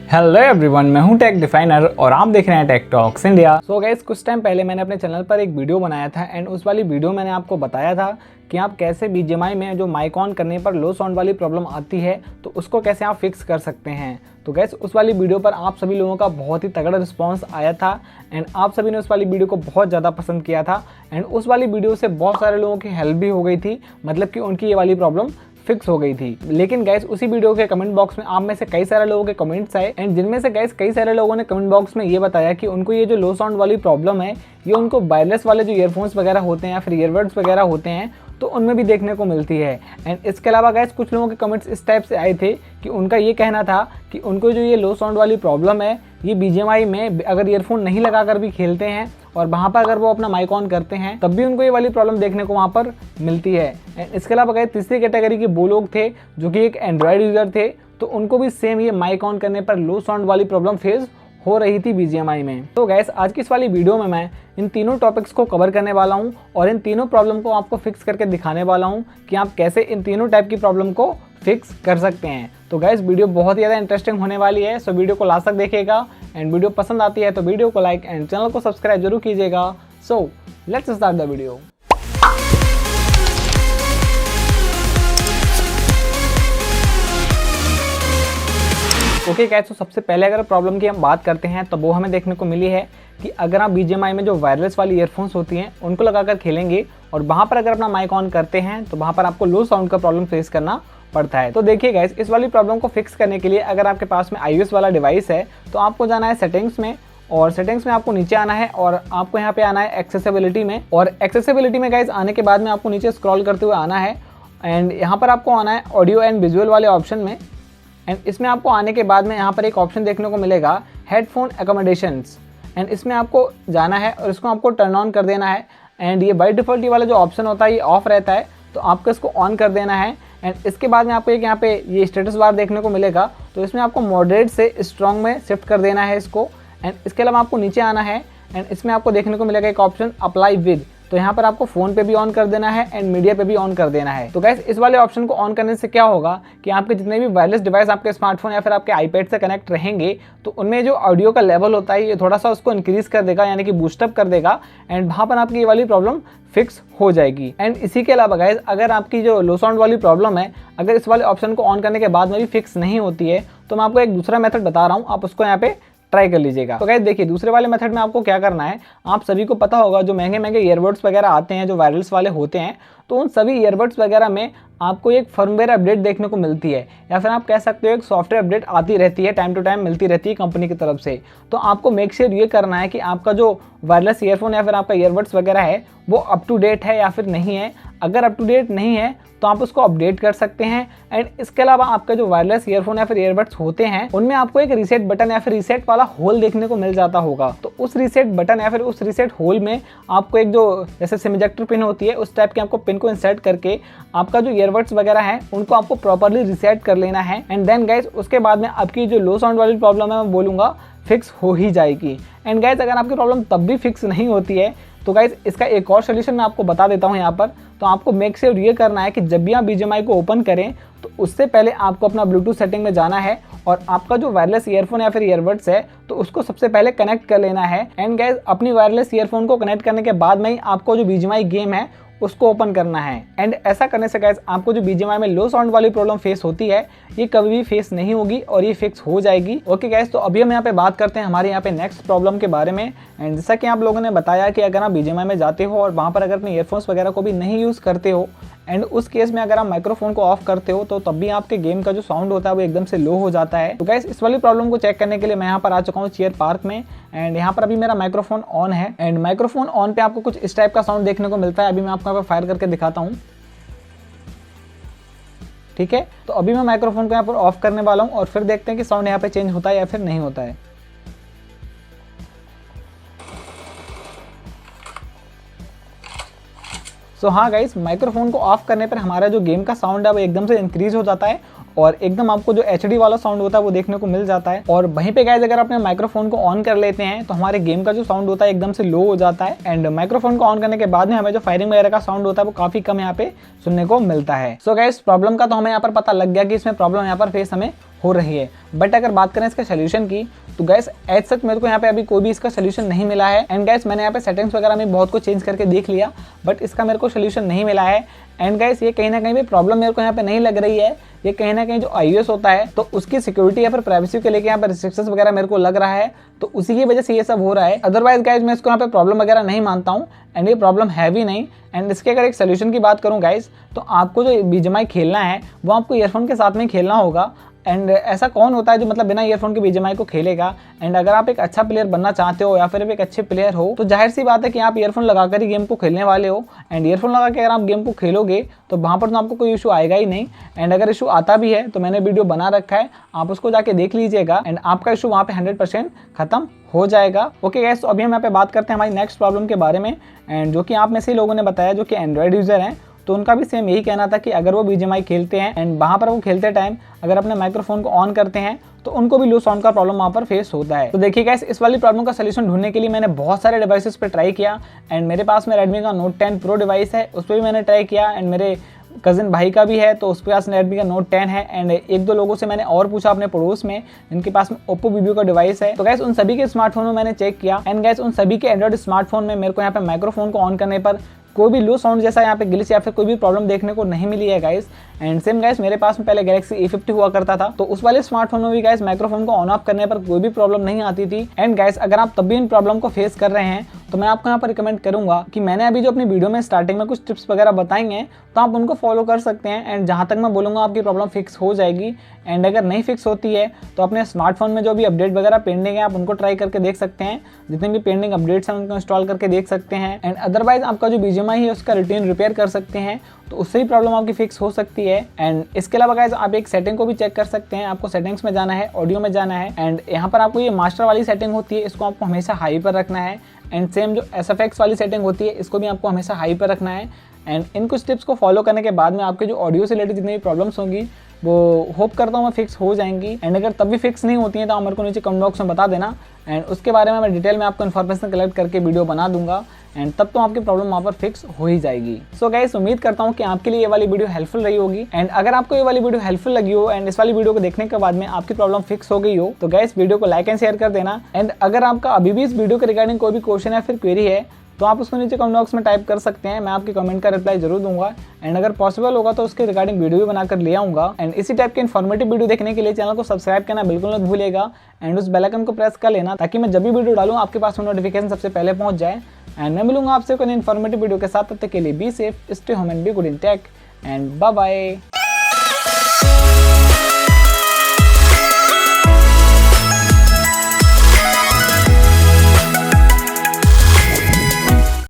Hello everyone, मैं हूं take definer और आप देख रहे हैं tech talks India. So guys, कुछ टाइम पहले मैंने अपने चैनल पर एक वीडियो बनाया था एंड उस वाली वीडियो मैंने आपको बताया था कि आप कैसे BGMI में जो माइक ऑन करने पर लो साउंड वाली प्रॉब्लम आती है तो उसको कैसे आप फिक्स कर सकते हैं। तो गाइस, उस वाली वीडियो पर आप सभी लोगों का बहुत ही तगड़ा रिस्पांस आया था एंड आप सभी ने उस वाली वीडियो को बहुत ज़्यादा पसंद किया था एंड उस वाली वीडियो से बहुत सारे लोगों की हेल्प भी हो गई थी, मतलब कि उनकी ये वाली प्रॉब्लम फिक्स हो गई थी। लेकिन गैस, उसी वीडियो के कमेंट बॉक्स में आप में से कई सारे लोगों के कमेंट्स आए एंड जिनमें से गैस कई सारे लोगों ने कमेंट बॉक्स में ये बताया कि उनको ये जो लो साउंड वाली प्रॉब्लम है ये उनको वायरलेस वाले जो ईयरफोन्स वगैरह होते हैं या फिर ईयरबड्स वगैरह होते हैं तो उनमें भी देखने को मिलती है। एंड इसके अलावा गैस, कुछ लोगों के कमेंट्स इस टाइप से आए थे कि उनका ये कहना था कि उनको जो ये लो साउंड वाली प्रॉब्लम है ये BGMI में अगर ईयरफोन नहीं लगाकर भी खेलते हैं और वहाँ पर अगर वो अपना माइक ऑन करते हैं तब भी उनको ये वाली प्रॉब्लम देखने को वहाँ पर मिलती है। एंड इसके अलावा गए तीसरी कैटेगरी के वो लोग थे जो कि एक एंड्रॉयड यूज़र थे, तो उनको भी सेम ये माइक ऑन करने पर लो साउंड वाली प्रॉब्लम फेस हो रही थी BGMI में। तो गैस, आज की इस वाली वीडियो में मैं इन तीनों टॉपिक्स को कवर करने वाला हूँ और इन तीनों प्रॉब्लम को आपको फिक्स करके दिखाने वाला हूँ कि आप कैसे इन तीनों टाइप की प्रॉब्लम को फिक्स कर सकते हैं। तो गैस, वीडियो बहुत ही ज़्यादा इंटरेस्टिंग होने वाली है, सो वीडियो को लास्ट तक देखिएगा एंड वीडियो पसंद आती है तो वीडियो को लाइक एंड चैनल को सब्सक्राइब जरूर कीजिएगा। So let's start the video. Okay gas, तो सबसे पहले अगर प्रॉब्लम की हम बात करते हैं तो वो हमें देखने को मिली है कि अगर आप BGMI में जो वायरलेस वाली ईयरफोन्स होती हैं उनको लगाकर खेलेंगे और वहाँ पर अगर अपना माइक ऑन करते हैं तो वहाँ पर आपको लो साउंड का प्रॉब्लम फेस करना पड़ता है। तो देखिए गाइस, इस वाली प्रॉब्लम को फिक्स करने के लिए अगर आपके पास में iOS वाला डिवाइस है तो आपको जाना है सेटिंग्स में और सेटिंग्स में आपको नीचे आना है और आपको यहाँ पे आना है एक्सेसिबिलिटी में। और एक्सेसिबिलिटी में गाइस आने के बाद में आपको नीचे स्क्रॉल करते हुए आना है एंड यहाँ पर आपको आना है ऑडियो एंड विजुअल वाले ऑप्शन में। एंड इसमें आपको आने के बाद में यहाँ पर एक ऑप्शन देखने को मिलेगा हेडफोन एकोमोडेशंस एंड इसमें आपको जाना है और इसको आपको टर्न ऑन कर देना है। एंड ये बाय डिफ़ॉल्ट ये वाला जो ऑप्शन होता है ये ऑफ रहता है, तो आपको इसको ऑन कर देना है। एंड इसके बाद में आपको एक यहाँ पे ये स्टेटस बार देखने को मिलेगा, तो इसमें आपको मॉडरेट से स्ट्रॉन्ग में शिफ्ट कर देना है इसको। एंड इसके अलावा आपको नीचे आना है एंड इसमें आपको देखने को मिलेगा एक ऑप्शन अप्लाई विद, तो यहाँ पर आपको फ़ोन पे भी ऑन कर देना है एंड मीडिया पे भी ऑन कर देना है। तो गैस, इस वाले ऑप्शन को ऑन करने से क्या होगा कि आपके जितने भी वायरलेस डिवाइस आपके स्मार्टफोन या फिर आपके आईपैड से कनेक्ट रहेंगे तो उनमें जो ऑडियो का लेवल होता है ये थोड़ा सा उसको इंक्रीज़ कर देगा, यानी कि बूस्टअप कर देगा एंड वहाँ पर आपकी ये वाली प्रॉब्लम फिक्स हो जाएगी। एंड इसी के अलावा गाइस, अगर आपकी जो लो साउंड वाली प्रॉब्लम है अगर इस वाले ऑप्शन को ऑन करने के बाद में भी फिक्स नहीं होती है तो मैं आपको एक दूसरा मेथड बता रहा हूँ, आप उसको यहाँ पे ट्राई कर लीजिएगा। तो गाइस देखिए, दूसरे वाले मेथड में आपको क्या करना है, आप सभी को पता होगा जो महंगे महंगे ईयरबड्स वगैरह आते हैं जो वायरलेस वाले होते हैं, तो उन सभी ईयरबड्स वगैरह में आपको एक फर्मवेयर अपडेट देखने को मिलती है या फिर आप कह सकते हो एक सॉफ्टवेयर अपडेट आती रहती है, टाइम टू टाइम मिलती रहती है कंपनी की तरफ से। तो आपको मेक श्योर ये करना है कि आपका जो वायरलेस ईयरफोन या फिर आपका ईयरबड्स वगैरह है वो अप टू डेट है या फिर नहीं है। अगर अप टू डेट नहीं है तो आप उसको अपडेट कर सकते हैं। एंड इसके अलावा आपका जो वायरलेस ईयरफोन या फिर ईयरबड्स होते हैं उनमें आपको एक रीसेट बटन या फिर रीसेट वाला होल देखने को मिल जाता होगा, तो उस रीसेट बटन या फिर उस रीसेट होल में आपको एक जो जैसे सेमीकंडक्टर पिन होती है उस टाइप के आपको पिन को इंसर्ट करके आपका जो ईयरबड्स वगैरह है उनको आपको प्रॉपर्ली रीसेट कर लेना है। एंड देन गाइस, उसके बाद में आपकी जो लो साउंड वाली प्रॉब्लम है मैं बोलूँगा फिक्स हो ही जाएगी। एंड गाइस, अगर आपकी प्रॉब्लम तब भी फिक्स नहीं होती है तो गाइस इसका एक और सोल्यूशन मैं आपको बता देता हूँ यहाँ पर। तो आपको मेक श्योर ये करना है कि जब भी आप BGMI को ओपन करें तो उससे पहले आपको अपना ब्लूटूथ सेटिंग में जाना है और आपका जो वायरलेस ईयरफोन या फिर ईयरबड्स है तो उसको सबसे पहले कनेक्ट कर लेना है। एंड गाइस, अपनी वायरलेस ईयरफोन को कनेक्ट करने के बाद में ही आपको जो BGMI गेम है उसको ओपन करना है। एंड ऐसा करने से गाइस आपको जो BGMI में लो साउंड वाली प्रॉब्लम फेस होती है ये कभी भी फेस नहीं होगी और ये फिक्स हो जाएगी। ओके गाइस, तो अभी हम यहाँ पे बात करते हैं हमारे यहाँ पे नेक्स्ट प्रॉब्लम के बारे में। एंड जैसा कि आप लोगों ने बताया कि अगर आप BGMI में जाते हो और वहाँ पर अगर अपने ईयरफोन्स वगैरह को भी नहीं यूज़ करते हो एंड उस केस में अगर आप माइक्रोफोन को ऑफ करते हो तो तब भी आपके गेम का जो साउंड होता है वो एकदम से लो हो जाता है। तो गाइस, इस वाली प्रॉब्लम को चेक करने के लिए मैं यहाँ पर आ चुका हूँ चेयर पार्क में एंड यहाँ पर अभी मेरा माइक्रोफोन ऑन है एंड माइक्रोफोन ऑन पे आपको कुछ इस टाइप का साउंड देखने को मिलता है। अभी मैं आपको यहाँ पर फायर करके दिखाता हूँ, ठीक है। तो अभी मैं माइक्रोफोन को यहाँ पर ऑफ करने वाला हूँ और फिर देखते हैं कि साउंड यहाँ पे चेंज होता है या फिर नहीं होता है। सो हाँ गाइस, माइक्रोफोन को ऑफ करने पर हमारा जो गेम का साउंड है वो एकदम से इंक्रीज हो जाता है और एकदम आपको जो HD वाला साउंड होता है वो देखने को मिल जाता है। और वहीं पे गाइस, अगर अपने माइक्रोफोन को ऑन कर लेते हैं तो हमारे गेम का जो साउंड होता है एकदम से लो हो जाता है। एंड माइक्रोफोन को ऑन करने के बाद में हमें जो फायरिंग वगैरह का साउंड होता है वो काफी कम यहाँ पे सुनने को मिलता है। सो गाइस, प्रॉब्लम का तो हमें यहाँ पर पता लग गया कि इसमें प्रॉब्लम यहाँ पर फेस हमें हो रही है। बट अगर बात करें इसका सोल्यूशन की, तो गैस एज सच मेरे को यहाँ पे अभी कोई भी इसका सोल्यूशन नहीं मिला है। एंड गैस मैंने यहाँ पे सेटिंग्स वगैरह में बहुत कुछ चेंज करके देख लिया, बट इसका मेरे को सोल्यूशन नहीं मिला है। एंड गैस ये कहीं ना कहीं भी प्रॉब्लम मेरे को यहाँ पे नहीं लग रही है, ये कहीं ना कहीं जो iOS होता है तो उसकी सिक्योरिटी या फिर प्राइवेसी के लेके यहाँ पे रिस्ट्रिक्शंस वगैरह मेरे को लग रहा है, तो उसी की वजह से ये सब हो रहा है। अदरवाइज गाइज मैं इसको यहाँ पे प्रॉब्लम वगैरह नहीं मानता हूँ, एंड ये प्रॉब्लम है भी नहीं। एंड इसके अगर एक सोल्यूशन की बात करूँ गाइज, तो आपको जो BGMI खेलना है वो आपको ईयरफोन के साथ में खेलना होगा। एंड ऐसा कौन होता है जो मतलब बिना ईयरफोन के BGMI को खेलेगा। एंड अगर आप एक अच्छा प्लेयर बनना चाहते हो या फिर एक अच्छे प्लेयर हो, तो जाहिर सी बात है कि आप ईयरफोन लगाकर ही गेम को खेलने वाले हो। एंड ईयरफोन लगा के अगर आप गेम को खेलोगे तो वहाँ पर तो आपको कोई इशू आएगा ही नहीं। एंड अगर इशू आता भी है तो मैंने वीडियो बना रखा है, आप उसको जाके देख लीजिएगा एंड आपका इशू वहाँ पे 100% खत्म हो जाएगा। ओके गाइस, तो अभी हम यहाँ पे बात करते हैं हमारी नेक्स्ट प्रॉब्लम के बारे में। एंड जो कि आप में से लोगों ने बताया जो कि एंड्रॉयड यूज़र हैं, तो उनका भी सेम यही कहना था कि अगर वो BGMI खेलते हैं एंड वहाँ पर वो खेलते टाइम अगर अपने माइक्रोफोन को ऑन करते हैं तो उनको भी लो साउंड का प्रॉब्लम वहाँ पर फेस होता है। तो देखिए गाइस, इस वाली प्रॉब्लम का सोल्यूशन ढूंढने के लिए मैंने बहुत सारे डिवाइसेस पे ट्राई किया। एंड मेरे पास में रेडमी का Note 10 Pro डिवाइस है, उस पर भी मैंने ट्राई किया। एंड मेरे कज़न भाई का भी है तो उसके पास रेडमी का Note 10 है। एंड एक दो लोगों से मैंने और पूछा अपने पड़ोस में जिनके पास में Oppo Vivo का डिवाइस है। तो गैस उन सभी के स्मार्टफोन में मैंने चेक किया, एंड गैस उन सभी के एंड्रॉइड स्मार्टफोन में मेरे को यहाँ पे माइक्रोफोन को ऑन करने पर कोई भी लो साउंड जैसा यहाँ पे ग्लिच या फिर कोई भी प्रॉब्लम देखने को नहीं मिली है गाइस। एंड सेम गाइस मेरे पास में पहले Galaxy A50 हुआ करता था, तो उस वाले स्मार्टफोन में भी गाइस माइक्रोफोन को ऑन ऑफ करने पर कोई भी प्रॉब्लम नहीं आती थी। एंड गाइस अगर आप तब भी इन प्रॉब्लम को फेस कर रहे हैं तो मैं आपको यहाँ पर रिकमेंड करूंगा कि मैंने अभी जो अपनी वीडियो में स्टार्टिंग में कुछ टिप्स वगैरह बताई हैं तो आप उनको फॉलो कर सकते हैं। एंड जहाँ तक मैं बोलूँगा आपकी प्रॉब्लम फिक्स हो जाएगी। एंड अगर नहीं फिक्स होती है तो अपने स्मार्टफोन में जो भी अपडेट वगैरह पेंडिंग है आप उनको ट्राई करके देख सकते हैं, जितने भी पेंडिंग अपडेट्स हैं उनको इंस्टॉल करके देख सकते हैं। एंड अदरवाइज आपका जो BGMI है उसका रूटीन रिपेयर कर सकते हैं, तो उससे ही प्रॉब्लम आपकी फिक्स हो सकती है। एंड इसके अलावा गाइस आप एक सेटिंग को भी चेक कर सकते हैं। आपको सेटिंग्स में जाना है, ऑडियो में जाना है, एंड यहाँ पर आपको ये मास्टर वाली सेटिंग होती है, इसको आपको हमेशा हाई पर रखना है। एंड सेम जो SFX वाली सेटिंग होती है इसको भी आपको हमेशा हाई पर रखना है। एंड इन कुछ टिप्स को फॉलो करने के बाद में आपके जो ऑडियो से रिलेटेड जितनी भी प्रॉब्लम्स होंगी वो होप करता हूँ मैं फिक्स हो जाएंगी। एंड अगर तब भी फिक्स नहीं होती हैं तो आप मेरे को नीचे कमेंट बॉक्स में बता देना, एंड उसके बारे में मैं डिटेल में आपको इन्फॉर्मेशन कलेक्ट करके वीडियो बना दूंगा। एंड तब तो आपकी प्रॉब्लम वहाँ पर फिक्स हो ही जाएगी। सो गाइस उम्मीद करता हूँ कि आपके लिए ये वाली वीडियो हेल्पफुल रही होगी। एंड अगर आपको ये वाली वीडियो हेल्पफुल लगी हो एंड इस वाली वीडियो को देखने के बाद में आपकी प्रॉब्लम फिक्स हो गई हो तो गाइस वीडियो को लाइक एंड शेयर कर देना। एंड अगर आपका अभी भी इस वीडियो के रिगार्डिंग कोई भी क्वेश्चन या फिर क्वेरी है तो आप उसको नीचे कमेंट बॉक्स में टाइप कर सकते हैं, मैं आपके कमेंट का रिप्लाई जरूर दूंगा। एंड अगर पॉसिबल होगा तो उसके रिगार्डिंग वीडियो भी बनाकर ले आऊँगा। एंड इसी टाइप के इन्फॉर्मेटिव वीडियो देखने के लिए चैनल को सब्सक्राइब करना बिल्कुल मत भूलिएगा, एंड उस बेल आइकन को प्रेस कर लेना ताकि मैं जब भी वीडियो डालूँ आपके पास में नोटिफिकेशन सबसे पहले पहुँच जाए। एंड मैं मिलूंगा आपसे कोई इन्फॉर्मेटिव वीडियो के साथ, तब तक के लिए be safe, stay home and be good in tech, and bye bye.